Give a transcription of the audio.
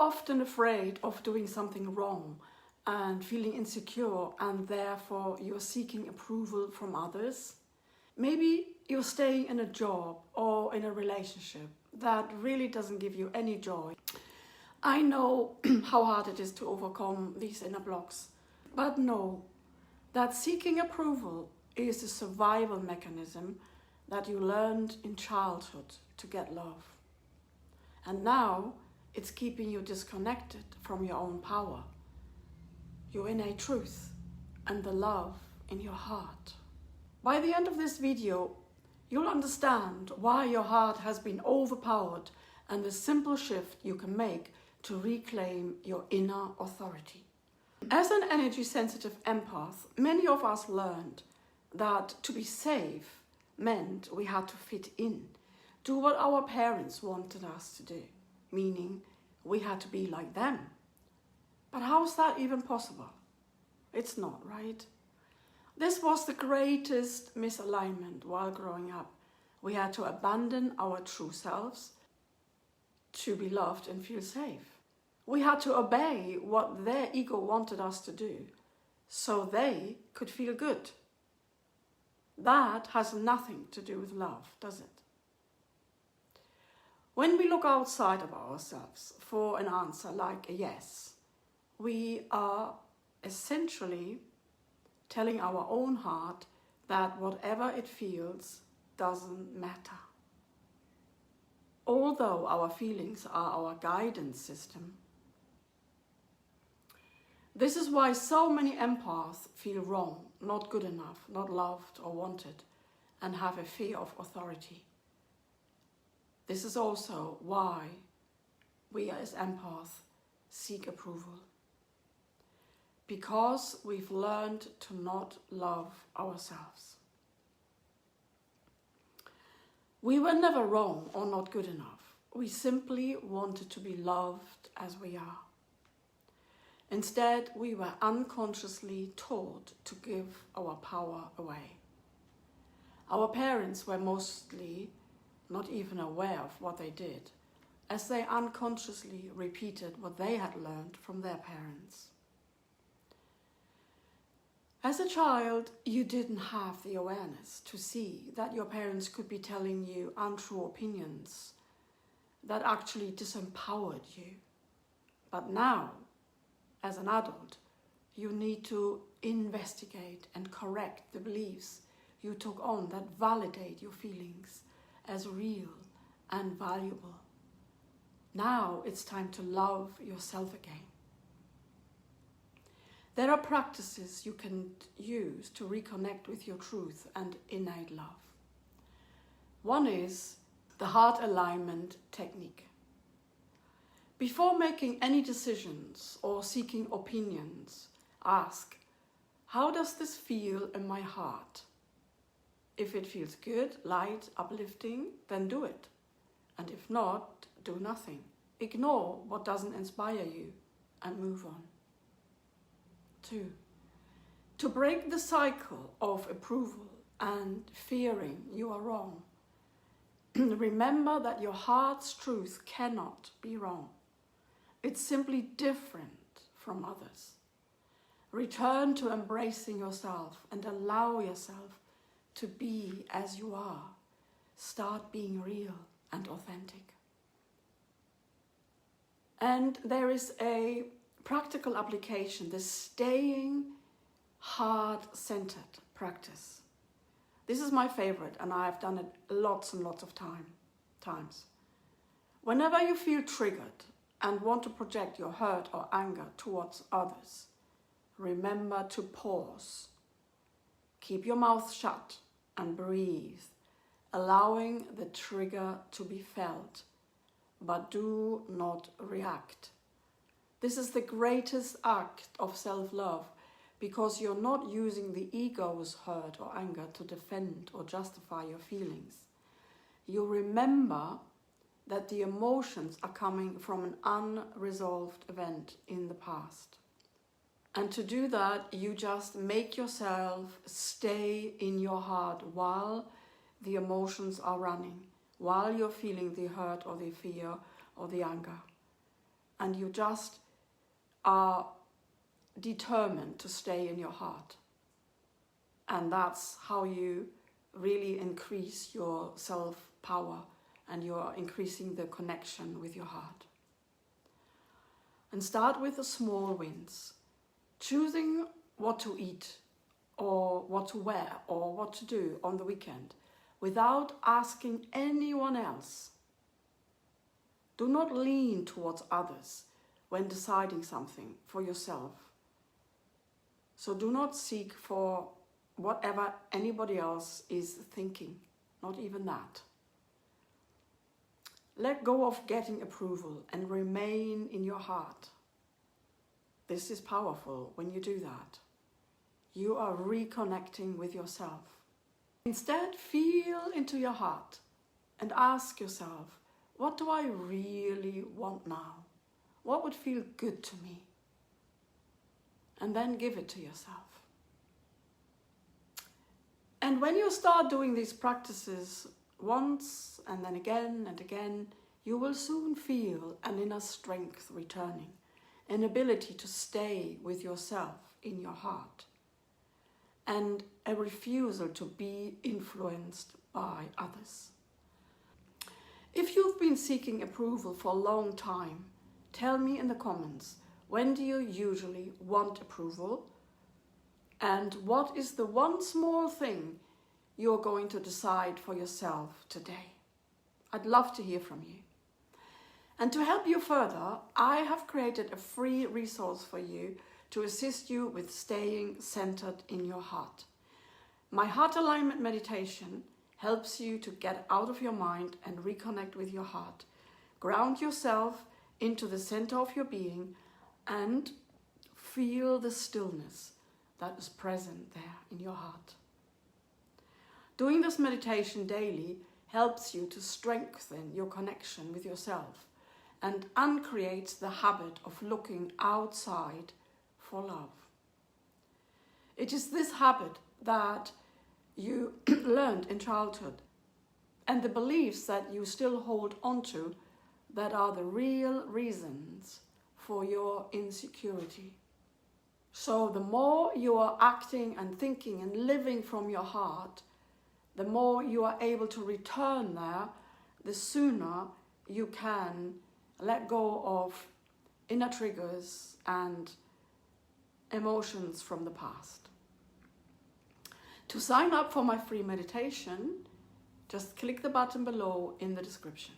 often afraid of doing something wrong and feeling insecure, and therefore you're seeking approval from others. Maybe you're staying in a job or in a relationship that really doesn't give you any joy. I know how hard it is to overcome these inner blocks, but know that seeking approval is a survival mechanism that you learned in childhood to get love. And now it's keeping you disconnected from your own power, your innate truth, and the love in your heart. By the end of this video, you'll understand why your heart has been overpowered and the simple shift you can make to reclaim your inner authority. As an energy-sensitive empath, many of us learned that to be safe meant we had to fit in, do what our parents wanted us to do, meaning we had to be like them. But how is that even possible? It's not, right? This was the greatest misalignment while growing up. We had to abandon our true selves to be loved and feel safe. We had to obey what their ego wanted us to do so they could feel good. That has nothing to do with love, does it? When we look outside of ourselves for an answer like a yes, we are essentially telling our own heart that whatever it feels doesn't matter. Although our feelings are our guidance system. This is why so many empaths feel wrong, not good enough, not loved or wanted, and have a fear of authority. This is also why we as empaths seek approval. Because we've learned to not love ourselves. We were never wrong or not good enough. We simply wanted to be loved as we are. Instead, we were unconsciously taught to give our power away. Our parents were mostly not even aware of what they did, as they unconsciously repeated what they had learned from their parents. As a child, you didn't have the awareness to see that your parents could be telling you untrue opinions that actually disempowered you. But now, as an adult, you need to investigate and correct the beliefs you took on that validate your feelings as real and valuable. Now it's time to love yourself again. There are practices you can use to reconnect with your truth and innate love. One is the heart alignment technique. Before making any decisions or seeking opinions, ask, how does this feel in my heart? If it feels good, light, uplifting, then do it. And if not, do nothing. Ignore what doesn't inspire you and move on. 2. To break the cycle of approval and fearing you are wrong, remember that your heart's truth cannot be wrong. It's simply different from others. Return to embracing yourself and allow yourself to be as you are. Start being real and authentic. And there is a practical application, the staying heart-centered practice. This is my favorite, and I've done it lots and lots of times. Whenever you feel triggered and want to project your hurt or anger towards others, remember to pause. Keep your mouth shut and breathe, allowing the trigger to be felt, but do not react. This is the greatest act of self-love, because you're not using the ego's hurt or anger to defend or justify your feelings. You remember that the emotions are coming from an unresolved event in the past. And to do that, you just make yourself stay in your heart while the emotions are running, while you're feeling the hurt or the fear or the anger. and you just are determined to stay in your heart. And that's how you really increase your self-power, and you're increasing the connection with your heart. And start with the small wins. Choosing what to eat, or what to wear, or what to do on the weekend, without asking anyone else. Do not lean towards others when deciding something for yourself. So do not seek for whatever anybody else is thinking, not even that. Let go of getting approval and remain in your heart. This is powerful when you do that. You are reconnecting with yourself. Instead, feel into your heart and ask yourself, what do I really want now? What would feel good to me? And then give it to yourself. And when you start doing these practices once and then again and again, you will soon feel an inner strength returning, an ability to stay with yourself in your heart, and a refusal to be influenced by others. If you've been seeking approval for a long time, tell me in the comments, when do you usually want approval? And what is the one small thing you're going to decide for yourself today? I'd love to hear from you. And to help you further, I have created a free resource for you to assist you with staying centered in your heart. My heart alignment meditation helps you to get out of your mind and reconnect with your heart. Ground yourself into the center of your being and feel the stillness that is present there in your heart. Doing this meditation daily helps you to strengthen your connection with yourself and uncreates the habit of looking outside for love. It is this habit that you learned in childhood and the beliefs that you still hold onto that are the real reasons for your insecurity. So the more you are acting and thinking and living from your heart, the more you are able to return there, the sooner you can let go of inner triggers and emotions from the past. To sign up for my free meditation, just click the button below in the description.